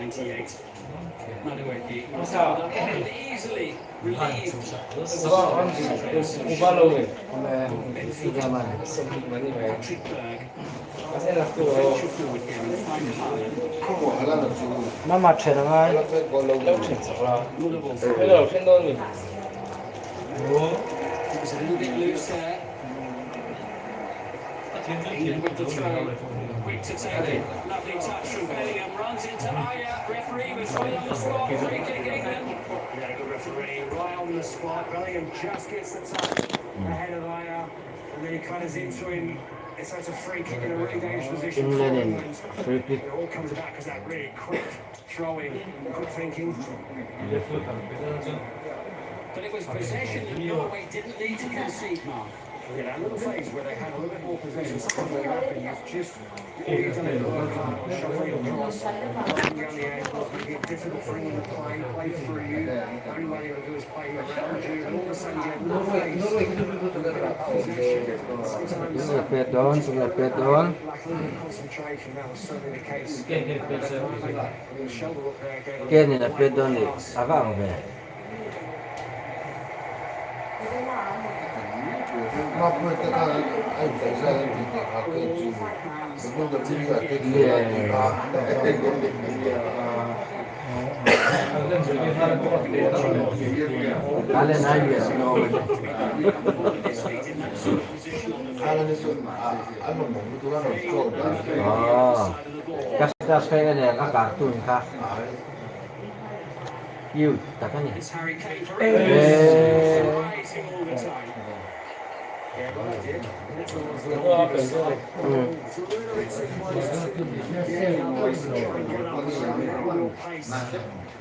98. Madueke easily relieved. Patrick Berg. Venture forward here in the final third. Mama chera ngai. Muller Wolf. It was a little bit loose there. England with the throw. Quick to take it. Lovely touch from Bellingham. Runs into Aya. Referee was right on the spot. Free kick England. Yeah, good referee. Right on the spot. Bellingham just gets the touch ahead of Aya. And then he cutters into him. So it's a free kick in a really dangerous position for England. Free kick. It all comes about because that really quick throwing, quick thinking. But it was possession that Norway didn't need to concede, Mark. Yeah, that little phase where they had a little bit more possession, something like that, and you've just all you've done is work hard on shuffling across, working down the angles, making it difficult for anyone to play through you. Only way you're going to do is play around you, and all of a sudden you have a little phase. Concentration, that was certainly the case. Shoulder up there, Again, la pedone avance. Ma poi te la hai preso il It's Harry Kane for rising all the time. Yeah, well, I did. It's a little bit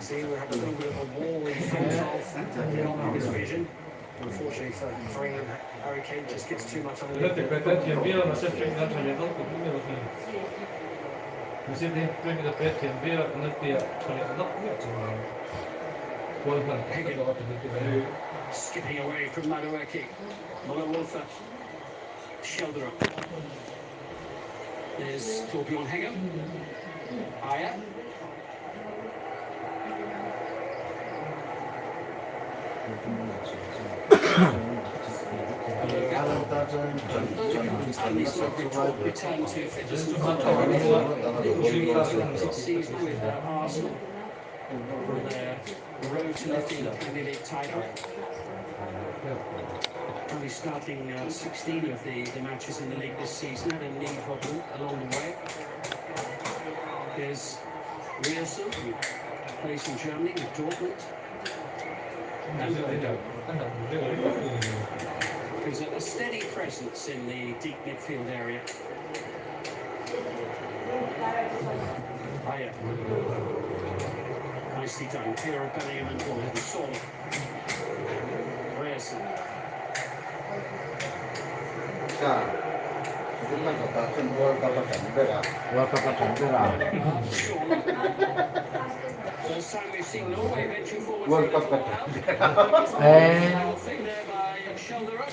See, we have a little bit of a wall in front of his vision. Unfortunately for England, Harry Kane just gets too much on the skipping away from Madueke. Muller Wolf, shoulder up. There's Torbjorn Hengham. Aya. Return to fitness season with Arsenal. The road to lifting the Premier League title. Only starting 16 of the matches in the league this season, and a knee problem along the way. There's Rielsen, who plays in Germany with Dortmund. There's a steady presence in the deep midfield area. Aya. Nicely done. Clear of Bellingham and Gordon. Saul. Rielsen. First time we've seen Norway venture forward. World Cup thing there by shoulder up.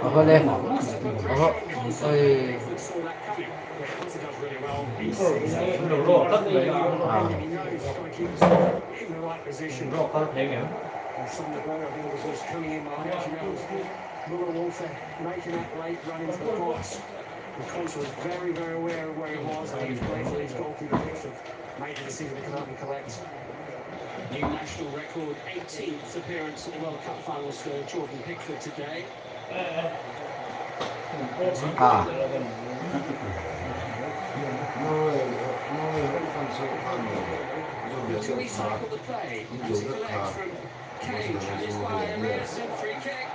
Apa deh? Apa? Muller Wolf making that late run into the box. The coach was very, very aware of where he was, and he was grateful his goalkeeper Pickford made the decision to come out and collect. New national record, 18th appearance at the World Cup finals for Jordan Pickford today. To recycle the play, as he collects from Kane, challenged by Rielsen, free kick.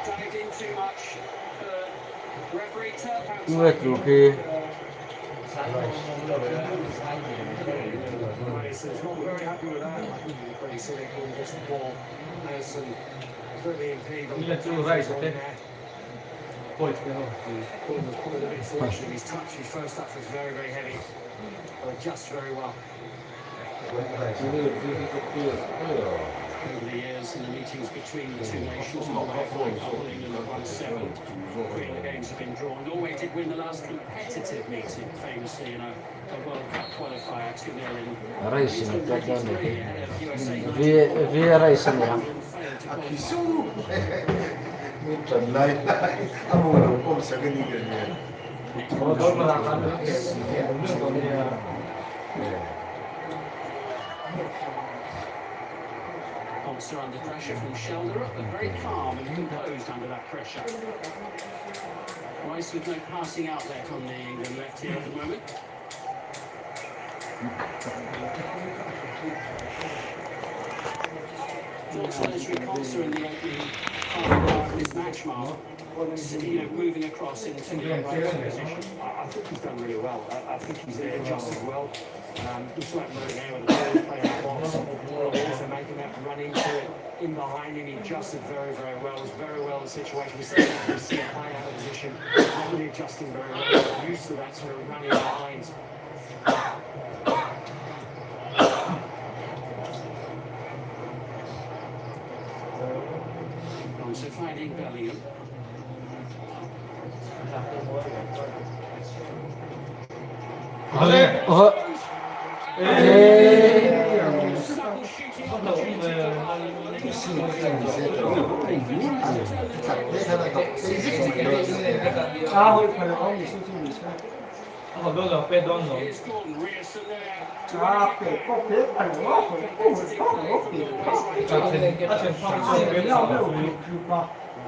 Dragged in too much. Referee Turp outside. We're very happy with that. When he said they couldn't miss the ball. Harrison really impeded on the Gordon was probably a bit fortunate. His first touch was very, very heavy. But adjusts very well. over the years in the meetings between the two nations. Norway have won a couple, England have won 7. 3 of the games have been drawn. Norway did win the last competitive meeting, famously in a World Cup qualifier 2-0 in Racing at that down 1993 there. ahead of USA Vi racing niya. and failed to qualify. Kisu. Mutan lai. Amo na ko sa ganyan yan. Monster under pressure from shoulder up, but very calm and composed under that pressure. Rice with no passing outlet on the England left here at the moment. Military concert in the opening half of this match, Mark. Moving across into the right position. I think he's done really well. I think he's adjusted well. Looks like Mourinho with the ball playing out box. Also making that run into it in behind him. He adjusted very, very well. Was very well in the situation. We see him playing out of position. Really adjusting very well. Used to that sort of running behind. So finding Bellingham. Oh. Sudden shooting opportunity for Here's Gordon Rearson there.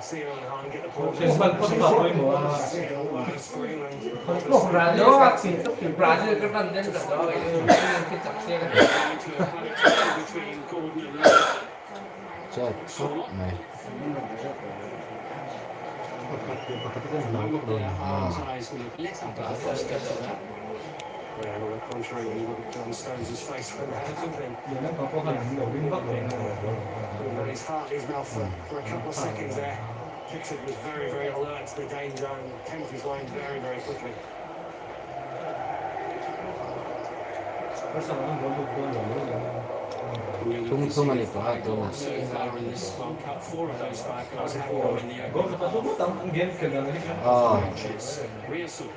See him get the ball. Between Gordon and Chết sút này. On the contrary, he would have done Stones' face when that happened. His heart, his mouth for a couple of seconds there. Pickford was very, very alert to the danger and came to his line very, very quickly. Tung anh có hai tung. So far in this World Cup, 4 of those 5 goals have gone in the open matches. Rearson.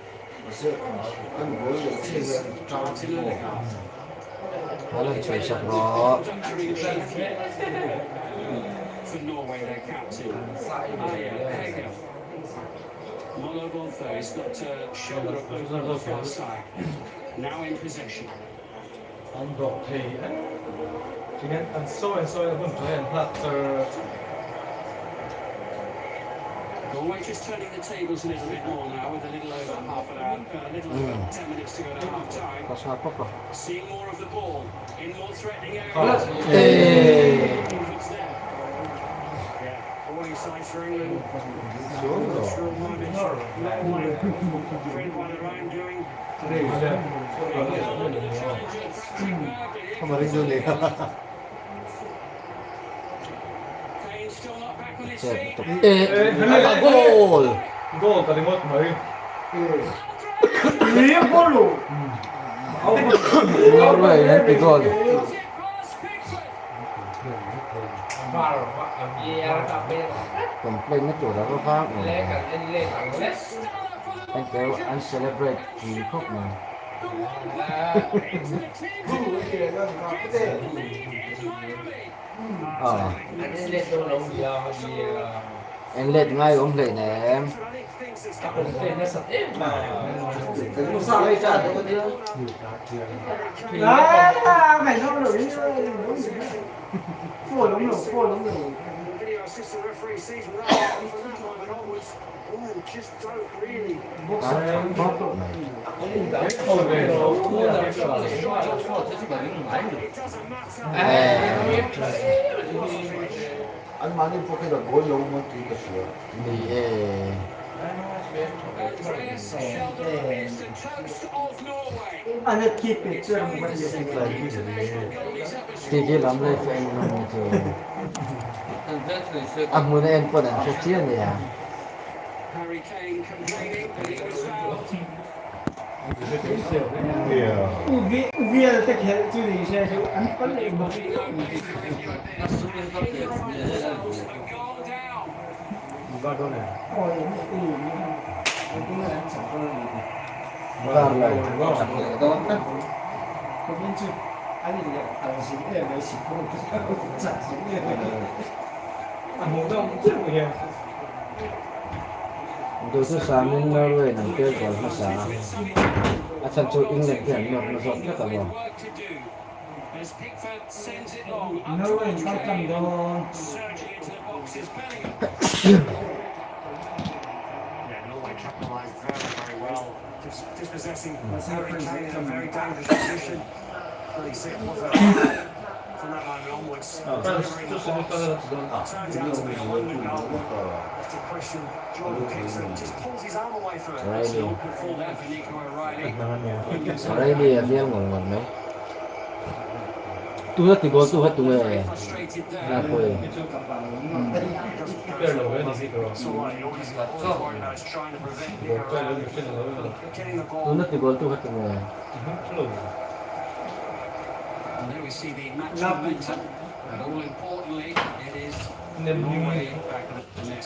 Alam chơi sắp rõ. For Norway, their captain. Hegel. Molo Bonfo has got shoulder up over on the far side. Now in possession. Norway just turning the tables a little bit more now with a little over half an hour, a little over 10 minutes to go to half time. Seeing more of the ball in more threatening areas. It's there. Yeah, warning signs for England. Friend by the round doing. Kane still not back on his feet. Goal! Goal tadi mot mai. Norway yang goal. Complain nó chủ đó có phát. Anh kéo anh celebrate thì khóc mà. Anh lên ngay ông lên nè em. Mày nó lưỡi phổi lắm rồi. Video assistant referee sees from that moment onwards. Just don't really. Anh mà nên có cái gối lâu mà thì cái gì? Anh ấy keep it chưa một vấn đề gì cả. Thì lắm đây phải anh làm thôi. Anh muốn em có đàn chia này à? Harry Kane complaining that he was fouled. Yeah. Uvi là take help to the share to unbelievable. A goal down. Oh, cũng là chẳng có gì. Garlay. Cũng như chứ anh thì thằng xíu này mới xịt không chả xíu này. Anh không chứ kìa. Tôi sẽ sang bên Norway nằm kia gọi nó sáng. À chân chú England thì nó rộng nhất cả rồi. As Pickford sends it long. Norway không cầm đâu. Surging into the boxes, Bellingham. Yeah, Norway capitalised very well. Dispossessing Harry Kane in a very dangerous position. Really sick from that moment onwards. Delivering the box. Turns out to be a wonder goal. After question, Jordan Pickford just pulls his arm away from it. That's an awkward fall there for Nico O'Reilly. Ở đây đi riêng ngon ngon đấy. Tu hết thì có tu hết tu nghe. Frustrated there. Là quê. It's all right, he always knows trying to prevent Nico O'Reilly getting the Tu ball. hết thì có tu hết tu nghe. And there we see the match momentum. And all importantly, it is Norway back at the net.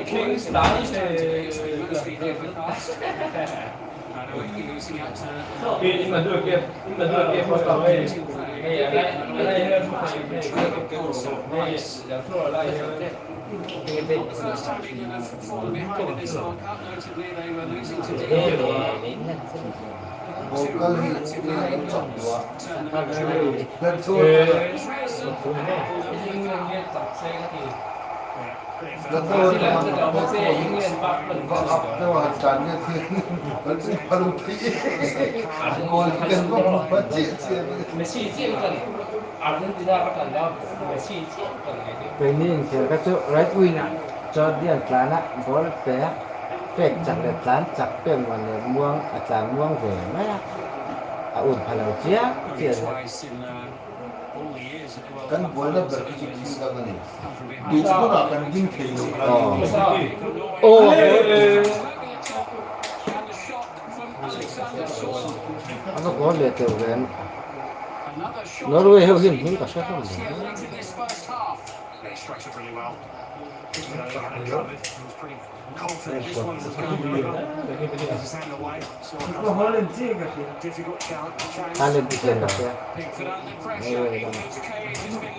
Kings last mostly here for us. I know we're losing out to first time England have fallen behind in this World Cup. Notably, they were losing to England. Two relatively late goals turned them around. That's all. That's all.แต่ว่าจานเนี่ยคือมันเป็นพลุที่โกนกันก็มันเจี๊ยบ Cái này thì các chỗ right wing à, cho điện lán á, có té, phết chặt đẹp lán chặt tiền vào để muông, chàng muông về mấy á, ủn phải là chia, chia rồi. Twice in all the years at the World กัน Cup บอลแล้วแบบที่คิดกันนี่ดูก็หนักกันยิ่งถี่อยู่ครับ Ô, And the shot from Alexander Sørloth. nó có lệ tiểu đến, Another shot. Norway heo hiểm cũng cả sát không Late in this first half. They strikes it really well. Pickford only had it covered. He was pretty confident this one was going to go. Puts his hand away. So Nó hơi lên chia kìa. difficult chance. hai lên tiền cả xe. Pickford under pressure. His cage has been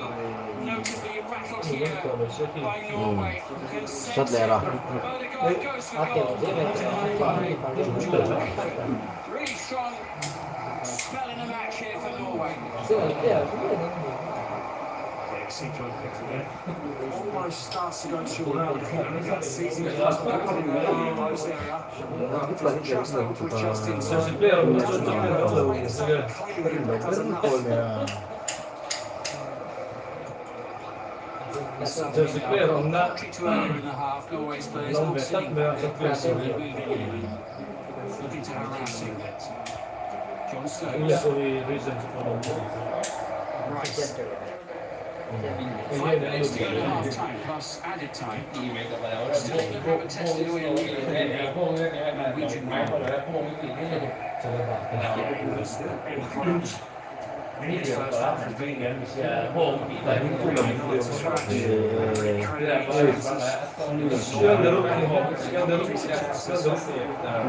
notably rattled here by Norway. Rất đẹp rồi. Odegaard goes for goal. Really strong spell in the match here for Norway. Almost starts to go too well. That season first in the close area. Doesn't trust them to adjust inside. To earlier in the half, Norway's players not sitting back, aggressively moving in, looking to harass England. John Stones. Rice. Five minutes to go to half time plus added time. Still no have tested away Norwegian man. His first half has been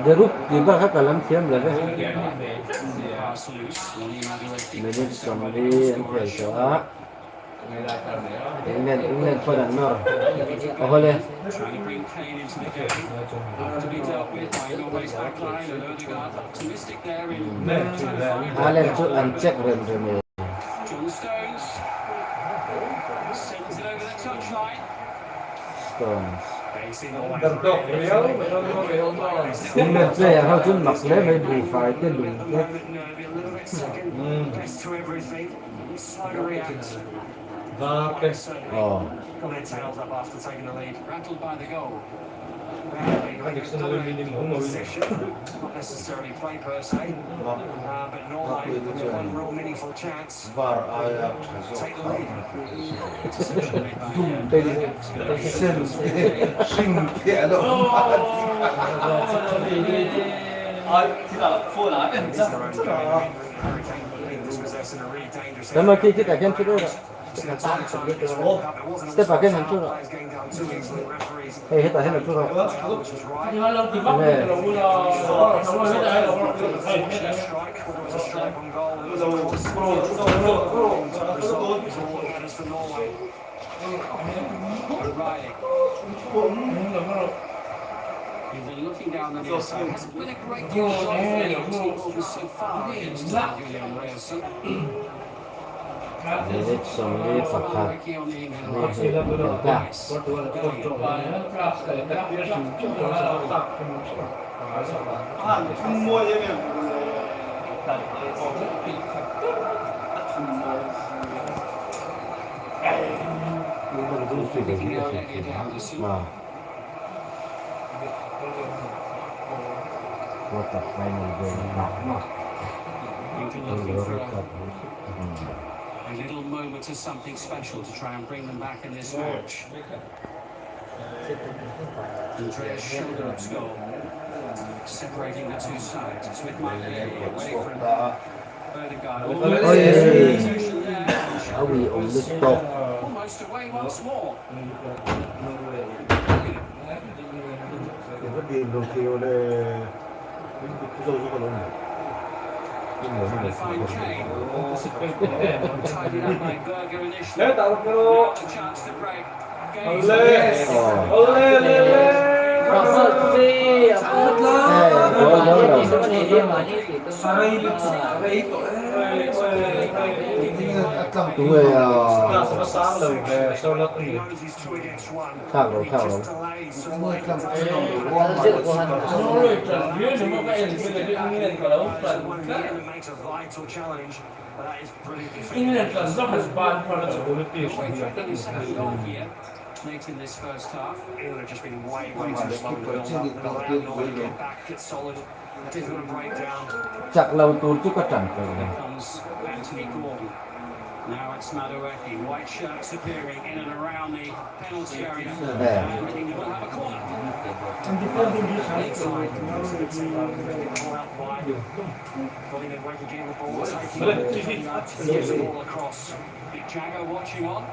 Để rút thì bác các làm thêm là đấy. pass loose. Mình đi cầm đi anh phải cho. England for the North. Oh, lên. Trying to bring Kane into the game. To be dealt with by Norway's backline and Odegaard optimistic there in trying to find Haaland chút ăn check rồi mình. John Stones sends it over the touchline. Stones. England player how to mặc lấy mấy bù phải cái bù cái. Gets to everything. Slow to react. Oh. Got their tails up after taking the lead. Rattled by the goal. Possession, not necessarily play per se, but Norway with one real meaningful chance. Var ayak Take the lead. Interception made by sen sing dia lo. Lama kita akan sudah. Step akan hancur. Kita akan hancur. Looking down the near side, hasn't been a great deal of so far against Julian Reyerson. Lihat semua pakat. Kotak final game nak. A little moment of something special to try and bring them back in this match. Andreas Schilderup's goal, separating the two sides. It's with Mike away from Verdegaard. Are we on the stop? Almost away once more. Trying to find Kane. Tied it up by Berger initially. Now the chance to break. Đúng rồi, thảo rồi. Late in this first half, it would have just been way too slow to build up. Norway get back, get solid, didn't break down. Chặt lâu tôi chứ có chẳng phải này. Comes Anthony Gordon. Now it's Madueke. White shirts appearing in and around the penalty area. And England will have a corner. Inside. Call out wide. Pulling it away from Jim with ball. Taking the ball across. Big Jagger watching on.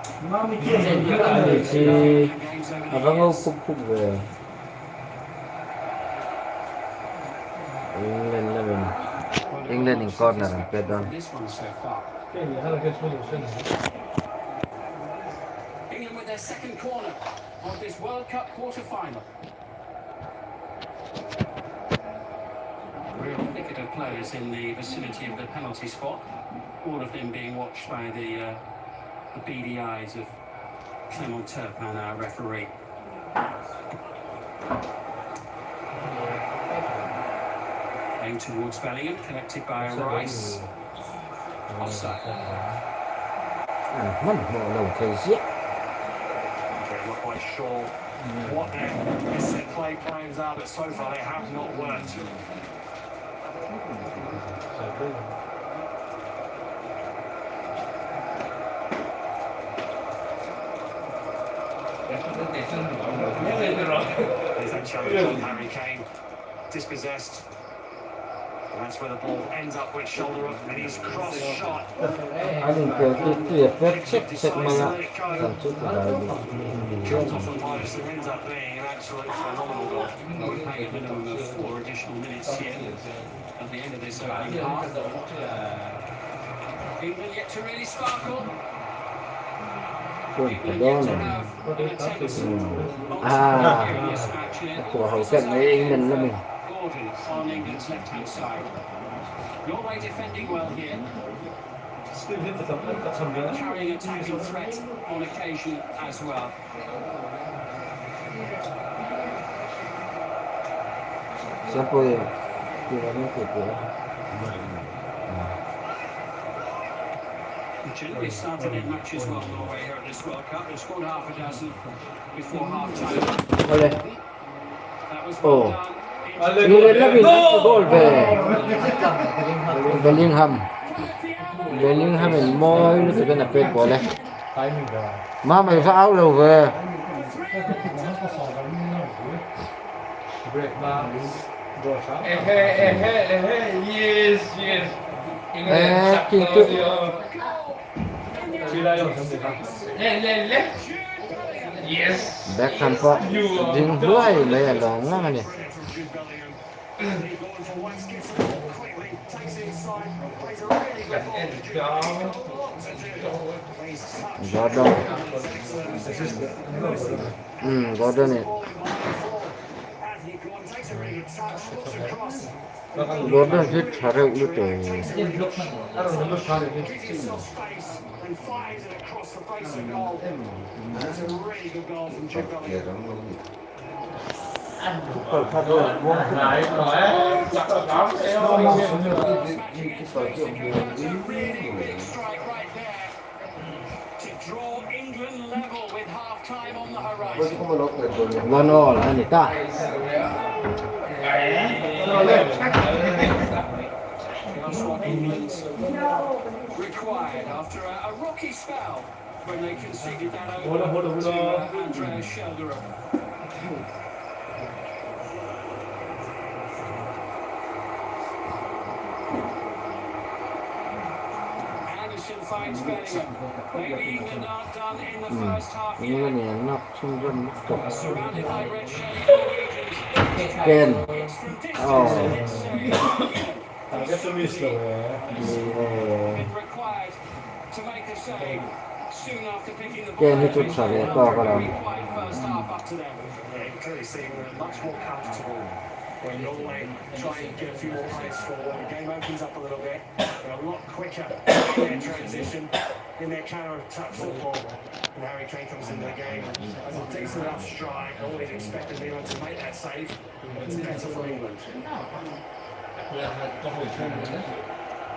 Vâng ông phúc về. England in corner and Pedon. England with their second corner of this World Cup quarter-final. Real thicket of players in the vicinity of the penalty spot, all of them being watched by the beady eyes of Clement Turpin, our referee. Aimed towards Bellingham, connected by Rice. Offside. Mất một đầu thời giết. I'm not quite sure what their set play plans are, but so far they have not worked. There's that challenge on Harry Kane, dispossessed. And that's where the ball ends up with shoulder up and his cross shot. Anh tuyệt vết chết mà sản xuất của đại bị. Comes off the post and ends up being an absolute phenomenal goal. We're playing a minimum of 4 additional minutes here at the end of this opening half. England yet to really sparkle. Cái đó này. Của hậu cận với England là mình. Gordon on England's left-hand side. Norway defending well here. Carrying a attacking threat on occasion as well. Siapa yang kita They started in matches well, Norway here at this World Cup. They've scored half a dozen before half time. Oh, England là bị goal về Bellingham mình môi nó phải cái là bên của này mà mày phải áo đâu về kinh tự Beckham có dính đuôi mấy là đó ngang này Gordon Gordon này Gordon hit harap lu tu One all anh ta required after a rocky spell when they conceded that over to Andreas Schelderup. Anderson finds Bellingham. Maybe England aren't done in the first half những cái yet. này nó xung quanh mất cục Surrounded by red-shirted Norwegians. Ken It's from distance. Been required to make a save soon after picking the ball. Ken hit chút sợi to có đâu Quiet first half up to them. Yeah, you clearly see we're much more comfortable when Norway try and get a few more plays forward. The game opens up a little bit. They're a lot quicker in their transition, in their counter-attack football. And Harry Kane comes into the game as a decent enough strike. Always expected Milan to make that save. But it's better for England.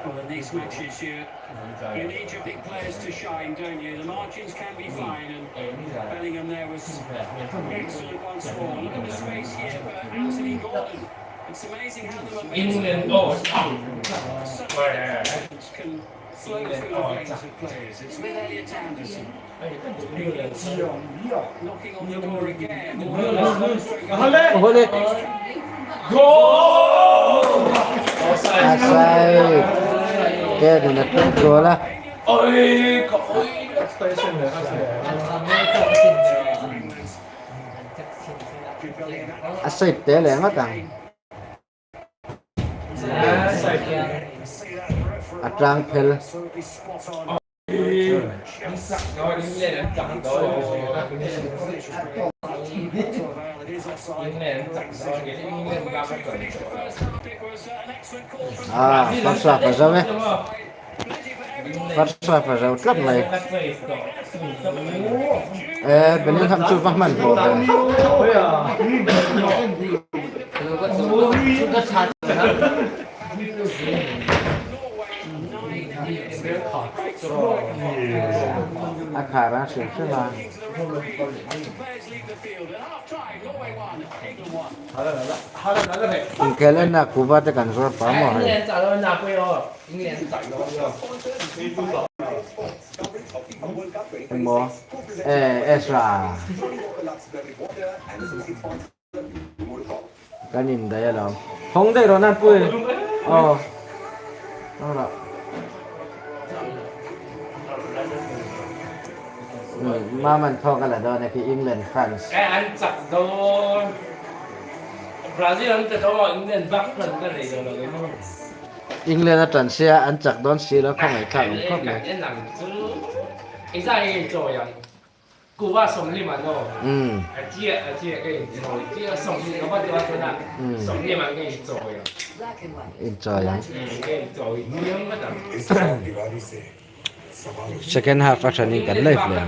Well, in these matches, you need your big players to shine, don't you? The margins can be fine, and Bellingham there was excellent once more. Look at the space here for Anthony Gordon. It's amazing how the momentum can flow through the veins of players. It's with Elliot Anderson. Knocking on the door again. Hold it offside Ken thì là tên goal là assist té lẹ mất rằng trang phèl Absolutely spot on. It is offside. phát xoạc vào dâu ấy phát xoạc vào dâu club này Bellingham chụp vào màn bộ Akara sửa sẽ là cái lên là cú vắt cái rồi phá mỏ hay mỏ Ezra cái nhìn thấy là không đây rồi năn pui đó là mà mình thua cái là đó này cái England France cái anh chặt đâu Brazil anh chặt đâu England bắt phần cái này rồi cái nó England là trận xe anh chặt đón xe nó không phải thằng không này cái năng chứ anh ra cái trò vậy cú va sống đi mà đâu chia cái rồi chia sống đi nó bắt được cái nào sống đi mà cái trò vậy enjoy cái trò nhiều mất second half action in kan live le